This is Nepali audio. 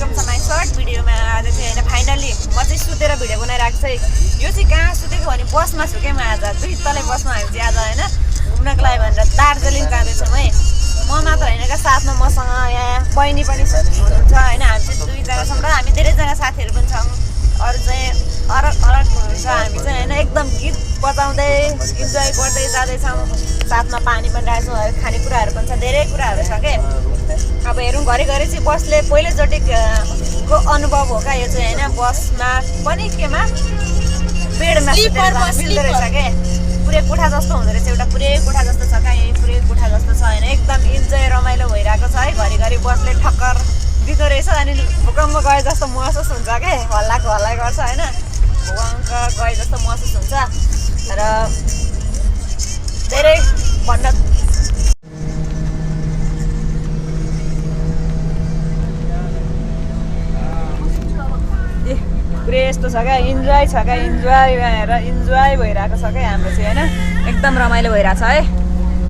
वेलकम टु माई सर्ट भिडियोमा आज चाहिँ होइन फाइनली म चाहिँ सुतेर भिडियो बनाइरहेको छु है। यो चाहिँ कहाँ सुतेको भने बसमा छु क्या म आज 2 तले बसमा हामी चाहिँ आज होइन घुम्नको लागि भनेर दार्जिलिङ जाँदैछौँ है। म मात्र होइन क्या साथमा मसँग यहाँ बहिनी पनि हुनुहुन्छ होइन। हामी चाहिँ 2 जना छौँ र हामी धेरैजना साथीहरू पनि छौँ। अरू चाहिँ अलग अलग हुनुहुन्छ। हामी चाहिँ होइन एकदम गीत बजाउँदै इन्जोय गर्दै जाँदैछौँ। साथमा पानी पनि राखेको छौँ, खानेकुराहरू पनि छ, धेरै कुराहरू छ क्या। अब हेरौँ घरिघरि चाहिँ बसले पहिलोचोटिको अनुभव हो क्या यो चाहिँ होइन। बसमा पनि केमा बेडमा मिल्दो रहेछ क्या। पुरै कोठा जस्तो हुँदो रहेछ, एउटा पुरै कोठा जस्तो छ क्या। यही पुरै कोठा जस्तो छ होइन। एकदम इन्जोय रमाइलो भइरहेको छ है। घरिघरि बसले ठक्कर दिँदो रहेछ अनि भूकम्प गए जस्तो महसुस हुन्छ क्या। हल्लाको हल्ला गर्छ होइन, भूकम्प गए जस्तो महसुस हुन्छ र धेरै भन्न पुरै यस्तो छ क्या। इन्जोय छ क्या, इन्जोय भएर इन्जोय भइरहेको छ क्या हाम्रो चाहिँ होइन। एकदम रमाइलो भइरहेको छ है।